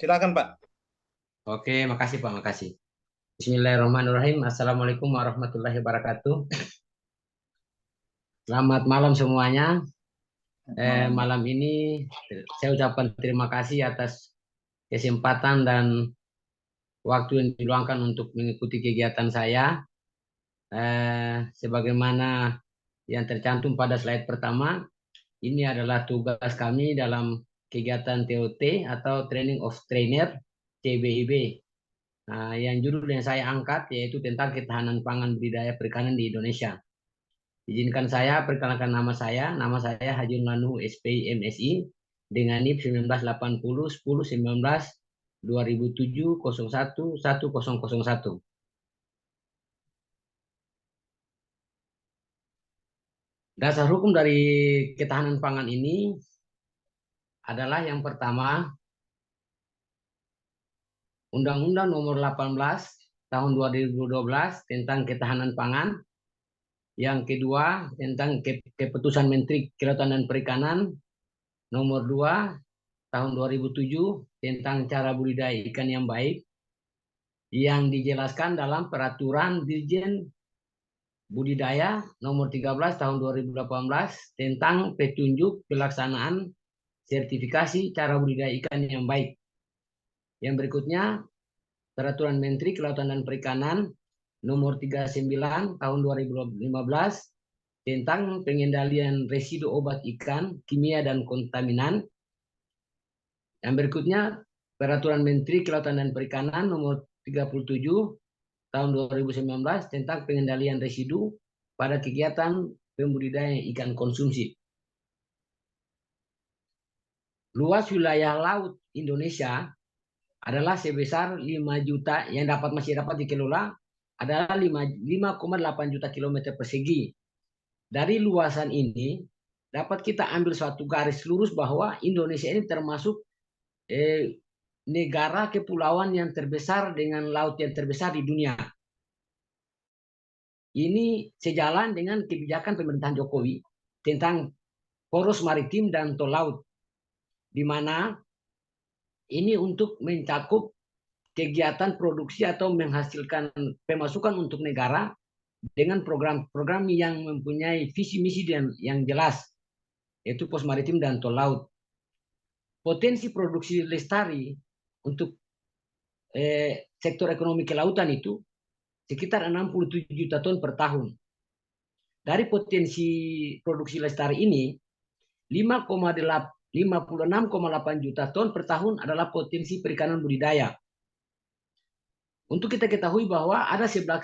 Silakan Pak. Oke, makasih Pak, makasih. Bismillahirrahmanirrahim. Assalamualaikum warahmatullahi wabarakatuh. Selamat malam semuanya. Malam. Malam ini saya ucapkan terima kasih atas kesempatan dan waktu yang diluangkan untuk mengikuti kegiatan saya. Sebagaimana yang tercantum pada slide pertama, ini adalah tugas kami dalam kegiatan TOT atau Training of Trainer CBIB. Nah, yang judul yang saya angkat yaitu tentang ketahanan pangan budidaya perikanan di Indonesia. Izinkan saya perkenalkan nama saya. Nama saya Hajun Lanu SPI MSI dengan NIP 1980 10 19 2007 01 1001. Dasar hukum dari ketahanan pangan ini adalah yang pertama Undang-Undang Nomor 18 Tahun 2012 tentang ketahanan pangan. Yang kedua tentang Keputusan Menteri Kelautan dan Perikanan Nomor 2 Tahun 2007 tentang cara budidaya ikan yang baik, yang dijelaskan dalam Peraturan Dirjen Budidaya Nomor 13 Tahun 2018 tentang petunjuk pelaksanaan sertifikasi cara budidaya ikan yang baik. Yang berikutnya Peraturan Menteri Kelautan dan Perikanan Nomor 39 Tahun 2015 tentang pengendalian residu obat ikan, kimia dan kontaminan. Yang berikutnya Peraturan Menteri Kelautan dan Perikanan Nomor 37 Tahun 2019 tentang pengendalian residu pada kegiatan pembudidayaan ikan konsumsi. Luas wilayah laut Indonesia adalah sebesar 5 juta yang masih dapat dikelola adalah 5,8 juta kilometer persegi. Dari luasan ini dapat kita ambil suatu garis lurus bahwa Indonesia ini termasuk negara kepulauan yang terbesar dengan laut yang terbesar di dunia. Ini sejalan dengan kebijakan pemerintahan Jokowi tentang poros maritim dan tol laut, di mana ini untuk mencakup kegiatan produksi atau menghasilkan pemasukan untuk negara dengan program-program yang mempunyai visi misi yang jelas, yaitu pos maritim dan tol laut. Potensi produksi lestari untuk sektor ekonomi kelautan itu sekitar 67 juta ton per tahun. Dari potensi produksi lestari ini, 56,8 juta ton per tahun adalah potensi perikanan budidaya. Untuk kita ketahui bahwa ada 11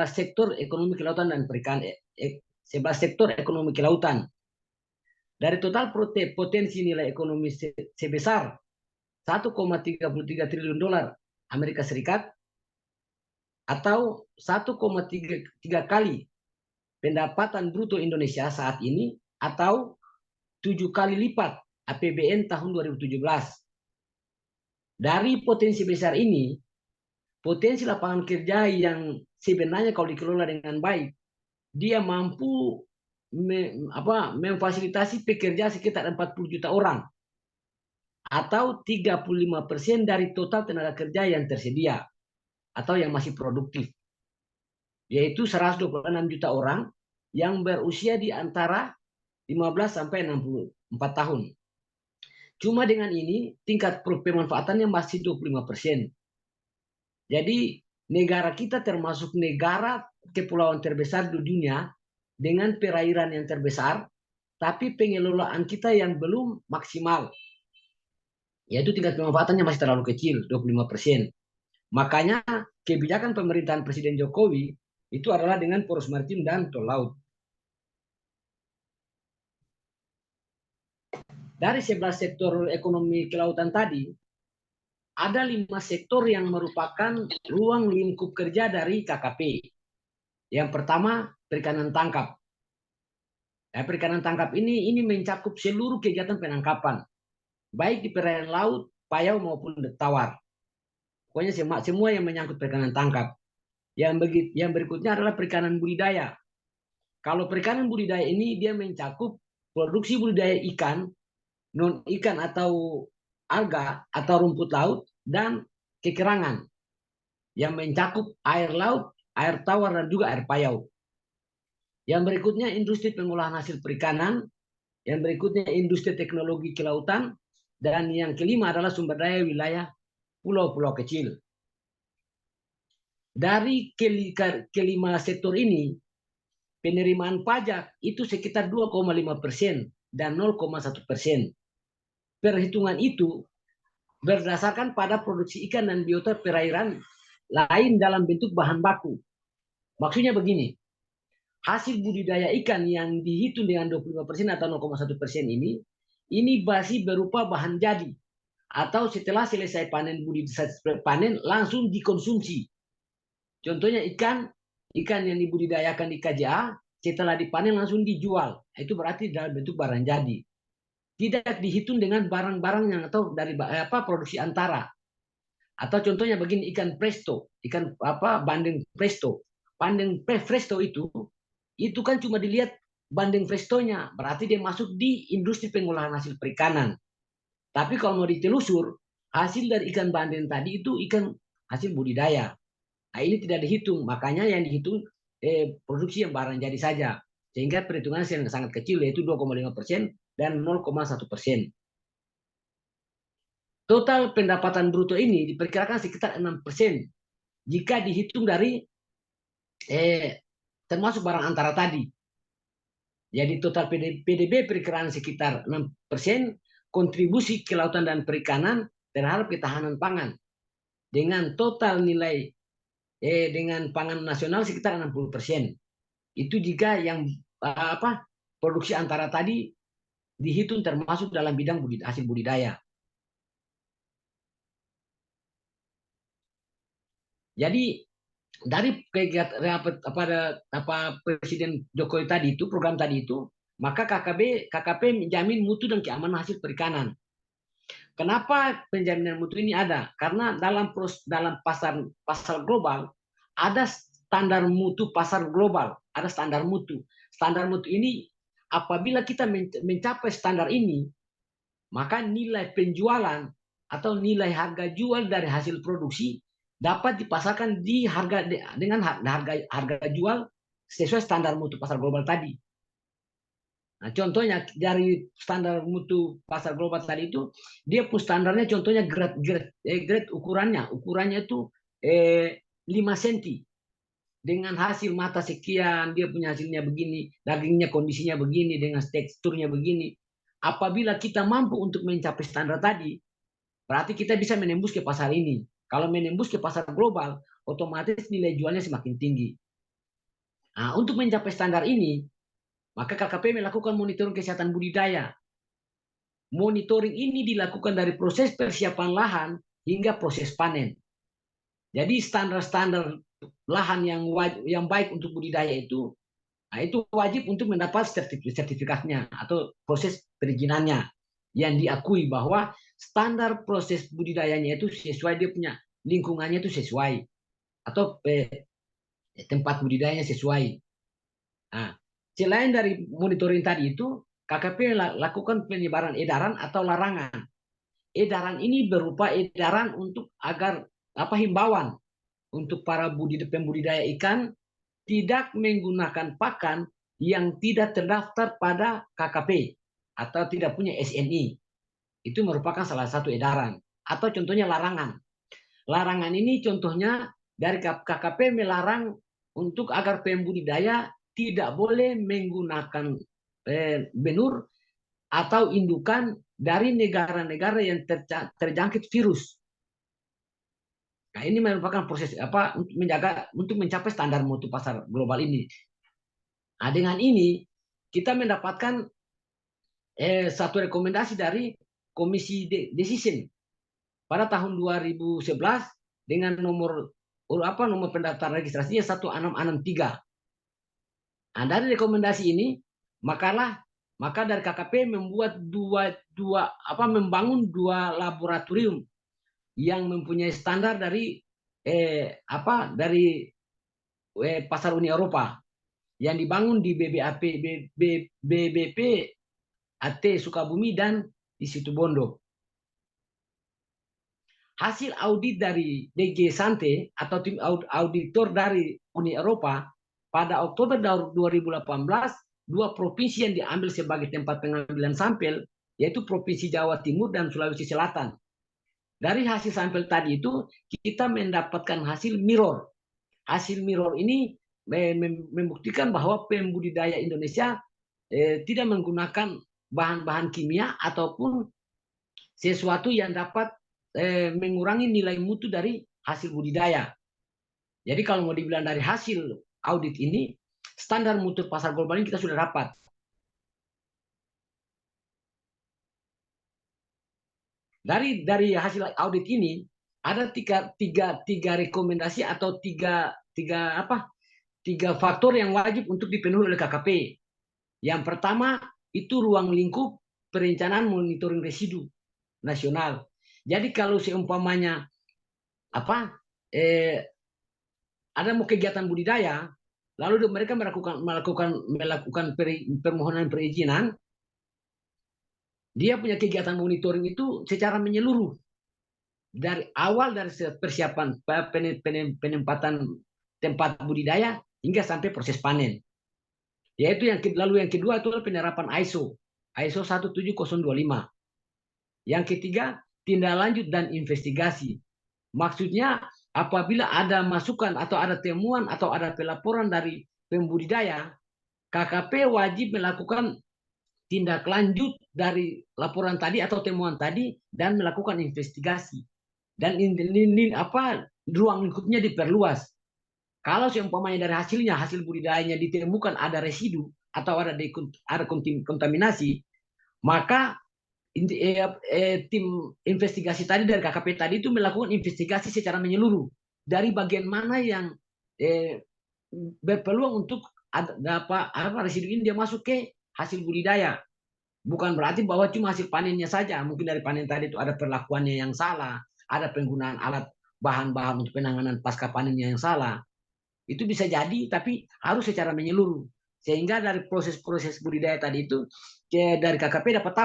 sektor ekonomi kelautan dan perikanan, 11 sektor ekonomi kelautan. Dari total potensi nilai ekonomi sebesar 1,33 triliun dolar Amerika Serikat atau 1,3 kali pendapatan bruto Indonesia saat ini atau 7 kali lipat APBN tahun 2017. Dari potensi besar ini, potensi lapangan kerja yang sebenarnya kalau dikelola dengan baik, dia mampu memfasilitasi pekerja sekitar 40 juta orang atau 35% dari total tenaga kerja yang tersedia atau yang masih produktif, yaitu 126 juta orang yang berusia di antara 15 sampai 64 tahun. Cuma dengan ini tingkat pemanfaatannya masih 25%. Jadi negara kita termasuk negara kepulauan terbesar di dunia dengan perairan yang terbesar, tapi pengelolaan kita yang belum maksimal, yaitu tingkat pemanfaatannya masih terlalu kecil, 25%. Makanya kebijakan pemerintahan Presiden Jokowi itu adalah dengan poros maritim dan tol laut. Dari 11 sektor ekonomi kelautan tadi, ada 5 sektor yang merupakan ruang lingkup kerja dari KKP. Yang pertama, perikanan tangkap. Perikanan tangkap ini mencakup seluruh kegiatan penangkapan, baik di perairan laut, payau maupun tawar. Pokoknya semua yang menyangkut perikanan tangkap. Yang berikutnya adalah perikanan budidaya. Kalau perikanan budidaya ini dia mencakup produksi budidaya ikan, non ikan atau alga atau rumput laut dan kekerangan yang mencakup air laut, air tawar, dan juga air payau. Yang berikutnya industri pengolahan hasil perikanan, yang berikutnya industri teknologi kelautan, dan yang kelima adalah sumber daya wilayah pulau-pulau kecil. Dari kelima sektor ini, penerimaan pajak itu sekitar 2,5% dan 0,1%. Perhitungan itu berdasarkan pada produksi ikan dan biota perairan lain dalam bentuk bahan baku. Maksudnya begini, hasil budidaya ikan yang dihitung dengan 25% atau 0,1% ini masih berupa bahan jadi atau setelah selesai panen panen langsung dikonsumsi. Contohnya ikan yang dibudidayakan di KJA setelah dipanen langsung dijual. Itu berarti dalam bentuk barang jadi. Tidak dihitung dengan barang-barang yang atau dari produksi antara. Atau contohnya begini, ikan presto, bandeng presto. Bandeng presto itu kan cuma dilihat bandeng prestonya, berarti dia masuk di industri pengolahan hasil perikanan. Tapi kalau mau ditelusur, hasil dari ikan bandeng tadi itu ikan hasil budidaya. Nah, ini tidak dihitung, makanya yang dihitung produksi yang barang jadi saja. Sehingga perhitungannya sangat kecil, yaitu 2,5% dan 0,1%. Total pendapatan bruto ini diperkirakan sekitar 6% jika dihitung dari termasuk barang antara tadi. Jadi total PDB perkiraan sekitar 6%, kontribusi kelautan dan perikanan terhadap ketahanan pangan dengan total nilai dengan pangan nasional sekitar 60%. Itu jika yang produksi antara tadi dihitung termasuk dalam bidang hasil budidaya. Jadi dari kegiatan Presiden Jokowi tadi itu, program tadi itu, maka KKP menjamin mutu dan keamanan hasil perikanan. Kenapa penjaminan mutu ini ada? Karena dalam pasar global ada standar mutu pasar global, ada standar mutu. Standar mutu ini apabila kita mencapai standar ini, maka nilai penjualan atau nilai harga jual dari hasil produksi dapat dipasarkan di dengan harga jual sesuai standar mutu pasar global tadi. Nah, contohnya dari standar mutu pasar global tadi itu, dia pun standarnya contohnya grade ukurannya itu 5 cm dengan hasil mata sekian, dia punya hasilnya begini, dagingnya kondisinya begini, dengan teksturnya begini. Apabila kita mampu untuk mencapai standar tadi, berarti kita bisa menembus ke pasar ini. Kalau menembus ke pasar global, otomatis nilai jualnya semakin tinggi. Nah, untuk mencapai standar ini, maka KKP melakukan monitoring kesehatan budidaya. Monitoring ini dilakukan dari proses persiapan lahan hingga proses panen. Jadi standar-standar lahan yang baik untuk budidaya itu, nah itu wajib untuk mendapat sertifikatnya atau proses perizinannya yang diakui bahwa standar proses budidayanya itu sesuai, dia punya lingkungannya itu sesuai atau tempat budidayanya sesuai. Nah, selain dari monitoring tadi itu, KKP lakukan penyebaran edaran atau larangan. Edaran ini berupa edaran untuk agar himbauan untuk para pembudidaya ikan tidak menggunakan pakan yang tidak terdaftar pada KKP atau tidak punya SNI. Itu merupakan salah satu edaran. Atau contohnya larangan. Larangan ini contohnya dari KKP melarang untuk agar pembudidaya tidak boleh menggunakan benur atau indukan dari negara-negara yang terjangkit virus. Nah, ini merupakan proses untuk mencapai standar mutu pasar global ini. Nah, dengan ini kita mendapatkan satu rekomendasi dari Komisi Decision pada tahun 2011 dengan nomor pendaftaran registrasinya 1663. Nah, dari rekomendasi ini maka dari KKP membuat membangun dua laboratorium yang mempunyai standar dari pasar Uni Eropa yang dibangun di BBP AT Sukabumi dan di Situbondo. hasil audit dari DG Sante atau tim auditor dari Uni Eropa pada Oktober 2018, dua provinsi yang diambil sebagai tempat pengambilan sampel yaitu Provinsi Jawa Timur dan Sulawesi Selatan. Dari hasil sampel tadi itu kita mendapatkan hasil mirror. Hasil mirror ini membuktikan bahwa pembudidaya Indonesia tidak menggunakan bahan-bahan kimia ataupun sesuatu yang dapat mengurangi nilai mutu dari hasil budidaya. Jadi kalau mau dibilang dari hasil audit ini, standar mutu pasar global ini kita sudah dapat. Dari hasil audit ini ada tiga rekomendasi atau tiga faktor yang wajib untuk dipenuhi oleh KKP. Yang pertama itu ruang lingkup perencanaan monitoring residu nasional. Jadi kalau seumpamanya ada mau kegiatan budidaya, lalu mereka melakukan permohonan perizinan, dia punya kegiatan monitoring itu secara menyeluruh dari awal, dari persiapan penempatan tempat budidaya hingga sampai proses panen. Yaitu yang kedua itu adalah penerapan ISO 17025. Yang ketiga, tindak lanjut dan investigasi. Maksudnya apabila ada masukan atau ada temuan atau ada pelaporan dari pembudidaya, KKP wajib melakukan tindak lanjut dari laporan tadi atau temuan tadi dan melakukan investigasi. Dan ruang lingkupnya diperluas. Kalau seumpamanya dari hasil budidayanya ditemukan ada residu atau ada kontaminasi, maka tim investigasi tadi dari KKP tadi itu melakukan investigasi secara menyeluruh dari bagian mana yang berpeluang untuk residu ini dia masuk ke hasil budidaya. Bukan berarti bahwa cuma hasil panennya saja. Mungkin dari panen tadi itu ada perlakuannya yang salah, ada penggunaan alat bahan-bahan untuk penanganan pasca panennya yang salah. Itu bisa jadi, tapi harus secara menyeluruh. Sehingga dari proses-proses budidaya tadi itu dari KKP dapat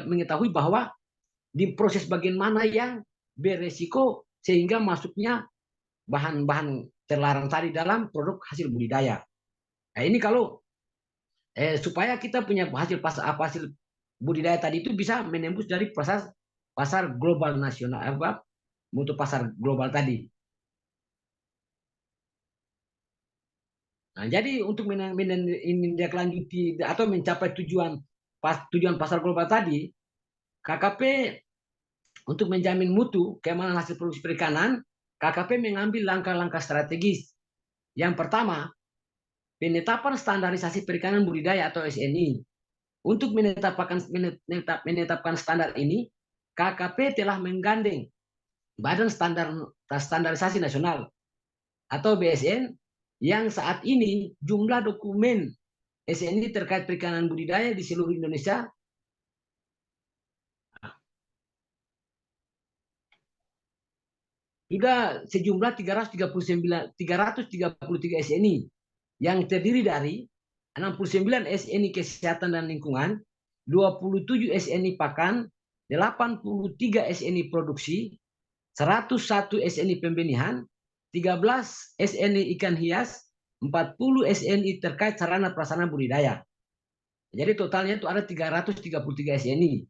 mengetahui bahwa di proses bagian mana yang beresiko sehingga masuknya bahan-bahan terlarang tadi dalam produk hasil budidaya. Nah, ini kalau supaya kita punya hasil budidaya tadi itu bisa menembus dari pasar global nasional mutu pasar global tadi. Nah, jadi untuk menindaklanjuti atau mencapai tujuan pasar global tadi, KKP untuk menjamin mutu keamanan hasil produksi perikanan, KKP mengambil langkah-langkah strategis. Yang pertama, penetapan standarisasi perikanan budidaya atau SNI. Untuk menetapkan standar ini, KKP telah menggandeng Badan Standarisasi Nasional atau BSN yang saat ini jumlah dokumen SNI terkait perikanan budidaya di seluruh Indonesia sudah sejumlah 333 SNI yang terdiri dari 69 SNI Kesehatan dan Lingkungan, 27 SNI Pakan, 83 SNI Produksi, 101 SNI Pembenihan, 13 SNI Ikan Hias, 40 SNI terkait sarana prasarana budidaya. Jadi totalnya itu ada 333 SNI.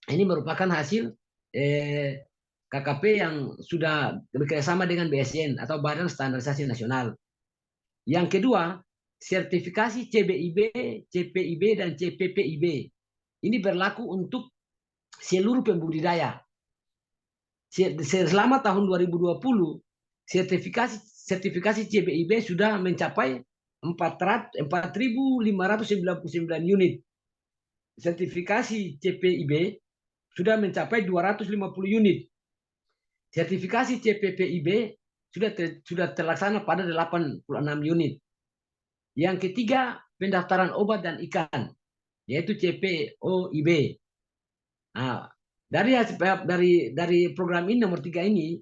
Ini merupakan hasil KKP yang sudah bekerjasama dengan BSN atau Badan Standarisasi Nasional. Yang kedua, sertifikasi CBIB, CPIB, dan CPPIB. Ini berlaku untuk seluruh pembudidaya. Selama tahun 2020, sertifikasi CBIB sudah mencapai 4.599 unit. Sertifikasi CPIB sudah mencapai 250 unit. Sertifikasi CPPIB sudah terlaksana pada 86 unit. Yang ketiga, pendaftaran obat dan ikan, yaitu CPOIB. Nah, dari program ini nomor 3 ini,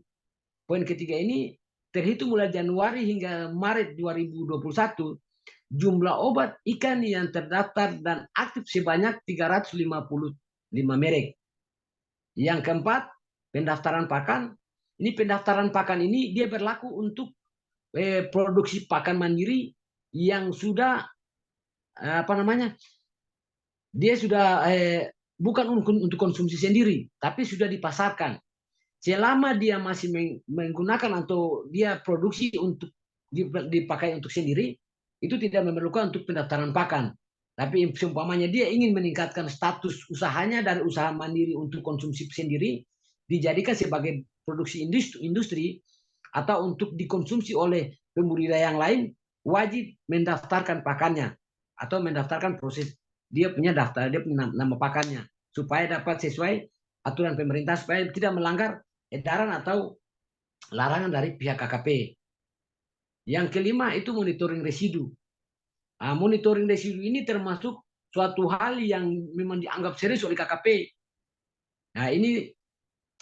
poin ketiga ini terhitung mulai Januari hingga Maret 2021, jumlah obat ikan yang terdaftar dan aktif sebanyak 355 merek. Yang keempat, pendaftaran pakan. Ini pendaftaran pakan ini dia berlaku untuk produksi pakan mandiri yang sudah apa namanya, dia sudah bukan untuk konsumsi sendiri, tapi sudah dipasarkan. Selama dia masih menggunakan atau dia produksi untuk dipakai untuk sendiri, itu tidak memerlukan untuk pendaftaran pakan. Tapi seumpamanya dia ingin meningkatkan status usahanya dari usaha mandiri untuk konsumsi sendiri, dijadikan sebagai produksi industri atau untuk dikonsumsi oleh pembudidaya yang lain, wajib mendaftarkan pakannya atau mendaftarkan proses dia punya daftar, dia punya nama pakannya, supaya dapat sesuai aturan pemerintah, supaya tidak melanggar edaran atau larangan dari pihak KKP. Yang kelima itu monitoring residu. Nah, monitoring residu ini termasuk suatu hal yang memang dianggap serius oleh KKP. Nah, ini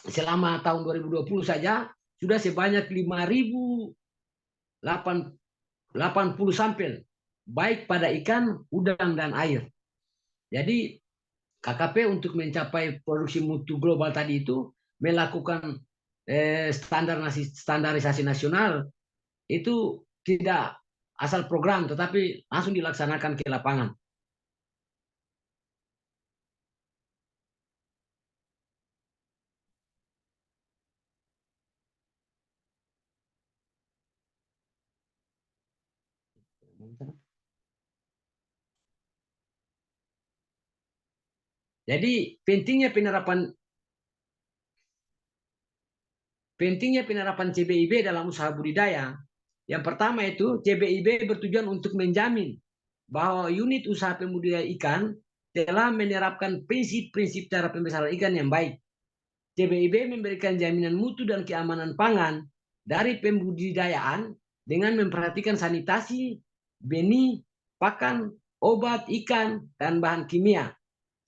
selama tahun 2020 saja sudah sebanyak 5.080 sampel, baik pada ikan, udang, dan air. Jadi KKP untuk mencapai produksi mutu global tadi itu melakukan standarisasi nasional itu tidak asal program, tetapi langsung dilaksanakan ke lapangan. Jadi pentingnya penerapan CBIB dalam usaha budidaya. Yang pertama itu CBIB bertujuan untuk menjamin bahwa unit usaha pembudidaya ikan telah menerapkan prinsip-prinsip cara pembesaran ikan yang baik. CBIB memberikan jaminan mutu dan keamanan pangan dari pembudidayaan dengan memperhatikan sanitasi, benih, pakan, obat ikan, dan bahan kimia,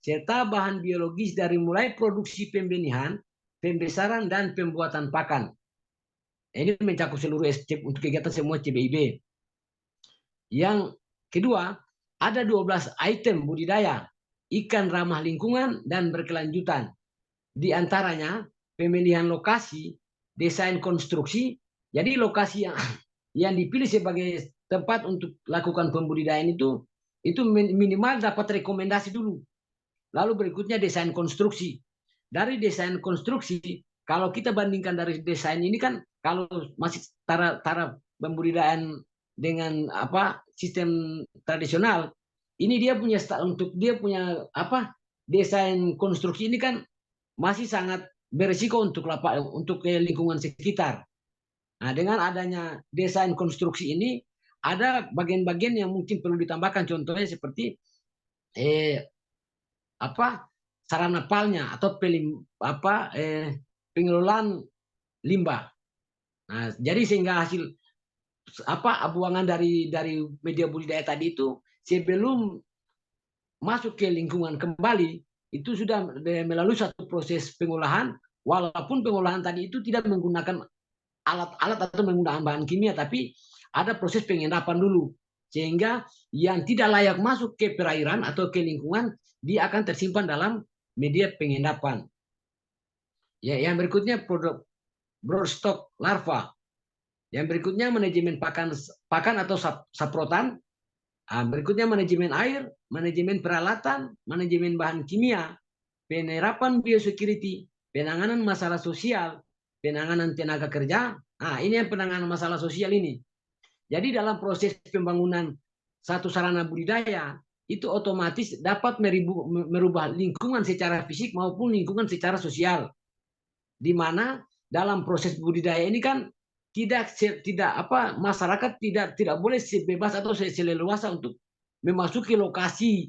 serta bahan biologis dari mulai produksi pembenihan, pembesaran, dan pembuatan pakan. Ini mencakup seluruh step untuk kegiatan semua CBIB. Yang kedua, ada 12 item budidaya ikan ramah lingkungan dan berkelanjutan. Di antaranya pemilihan lokasi, desain konstruksi. Jadi lokasi yang dipilih sebagai tempat untuk lakukan pembudidayaan itu minimal dapat rekomendasi dulu. Lalu berikutnya desain konstruksi. Dari desain konstruksi, kalau kita bandingkan dari desain ini kan, kalau masih taraf pembudidayaan dengan sistem tradisional, ini dia punya untuk dia punya desain konstruksi ini kan masih sangat berisiko untuk lingkungan sekitar. Nah, dengan adanya desain konstruksi ini ada bagian-bagian yang mungkin perlu ditambahkan, contohnya seperti sarana palnya atau pengelolaan limbah. Nah, jadi sehingga hasil buangan dari media budidaya tadi itu sebelum masuk ke lingkungan kembali itu sudah melalui satu proses pengolahan, walaupun pengolahan tadi itu tidak menggunakan alat-alat atau menggunakan bahan kimia, tapi ada proses pengendapan dulu, sehingga yang tidak layak masuk ke perairan atau ke lingkungan dia akan tersimpan dalam media pengendapan. Ya, yang berikutnya produk broodstock larva. Yang berikutnya manajemen pakan atau saprotan. Berikutnya manajemen air, manajemen peralatan, manajemen bahan kimia, penerapan biosecurity, penanganan masalah sosial, penanganan tenaga kerja. Ini yang penanganan masalah sosial ini. Jadi dalam proses pembangunan satu sarana budidaya itu otomatis dapat merubah lingkungan secara fisik maupun lingkungan secara sosial. Di mana dalam proses budidaya ini kan masyarakat tidak boleh bebas atau seleluasa untuk memasuki lokasi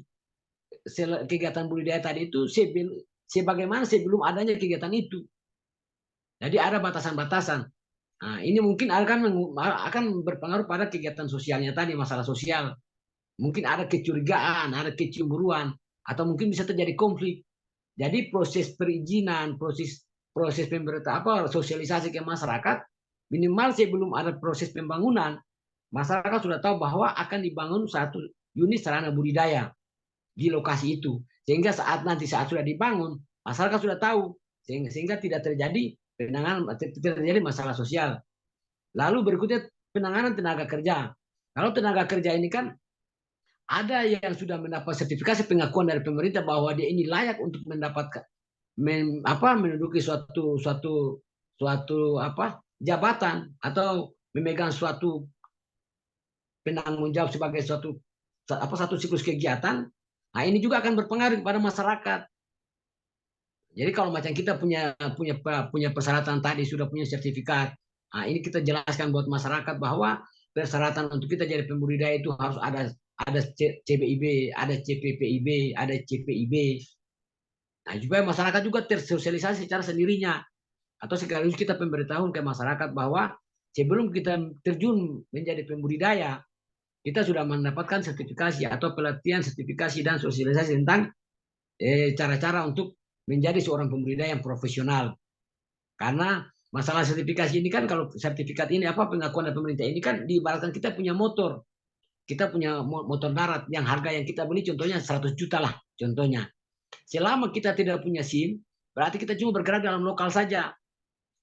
kegiatan budidaya tadi itu sebagaimana sebelum adanya kegiatan itu. Jadi ada batasan-batasan. Nah, ini mungkin akan berpengaruh pada kegiatan sosialnya tadi, masalah sosial. Mungkin ada kecurigaan, ada kecemburuan, atau mungkin bisa terjadi konflik. Jadi proses perizinan, proses sosialisasi ke masyarakat, minimal sebelum ada proses pembangunan, masyarakat sudah tahu bahwa akan dibangun satu unit sarana budidaya di lokasi itu. Sehingga saat sudah dibangun, masyarakat sudah tahu sehingga tidak terjadi penanganan, tidak terjadi masalah sosial. Lalu berikutnya penanganan tenaga kerja. Kalau tenaga kerja ini kan ada yang sudah mendapat sertifikasi pengakuan dari pemerintah bahwa dia ini layak untuk mendapatkan menduduki suatu jabatan atau memegang suatu penanggung jawab sebagai satu siklus kegiatan. Nah, ini juga akan berpengaruh kepada masyarakat. Jadi kalau macam kita punya punya punya persyaratan tadi sudah punya sertifikat, nah ini kita jelaskan buat masyarakat bahwa persyaratan untuk kita jadi pembudidaya itu harus ada CBIB, ada CPPIB, ada CPIB. Nah, supaya masyarakat juga tersosialisasi secara sendirinya atau sekaligus kita pemberitahuan ke masyarakat bahwa sebelum kita terjun menjadi pembudidaya, kita sudah mendapatkan sertifikasi atau pelatihan sertifikasi dan sosialisasi tentang cara-cara untuk menjadi seorang pembudidaya yang profesional. Karena masalah sertifikasi ini kan kalau sertifikat ini pengakuan dari pemerintah ini kan diibaratkan kita punya motor. Kita punya motor darat yang harga yang kita beli contohnya 100 juta lah contohnya. Selama kita tidak punya SIM, berarti kita cuma bergerak dalam lokal saja.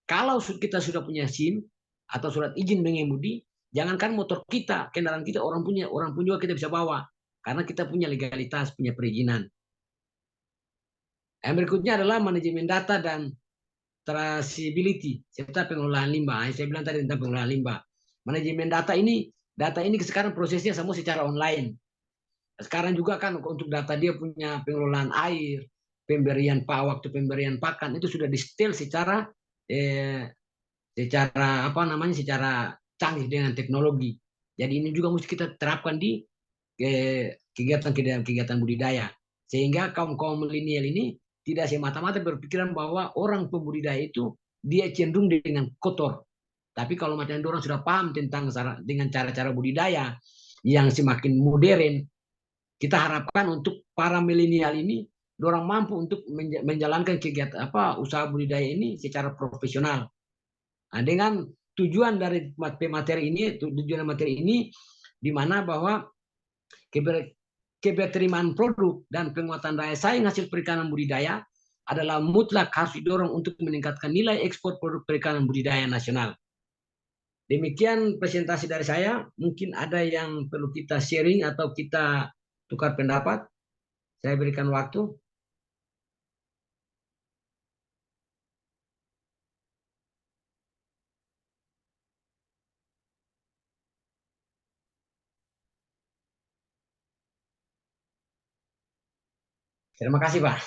Kalau kita sudah punya SIM atau surat izin mengemudi, jangankan motor kita, kendaraan kita orang pun juga kita bisa bawa karena kita punya legalitas, punya perizinan. Yang berikutnya adalah manajemen data dan traceability serta pengelolaan limbah. Saya bilang tadi tentang pengelolaan limbah. Manajemen data ini sekarang prosesnya semua secara online. Sekarang juga kan untuk data dia punya pengelolaan air, waktu pemberian pakan itu sudah di-setel secara canggih dengan teknologi. Jadi ini juga mesti kita terapkan di kegiatan budidaya. Sehingga kaum milenial ini tidak semata-mata berpikiran bahwa orang pembudidaya itu dia cenderung dengan kotor. Tapi kalau macam orang sudah paham tentang dengan cara-cara budidaya yang semakin modern, kita harapkan untuk para milenial ini orang mampu untuk menjalankan kegiatan usaha budidaya ini secara profesional. Nah, dengan tujuan dari tujuan materi ini di mana bahwa keberterimaan produk dan penguatan daya saing hasil perikanan budidaya adalah mutlak harus didorong untuk meningkatkan nilai ekspor produk perikanan budidaya nasional. Demikian presentasi dari saya. Mungkin ada yang perlu kita sharing atau kita tukar pendapat. Saya berikan waktu. Terima kasih, Pak.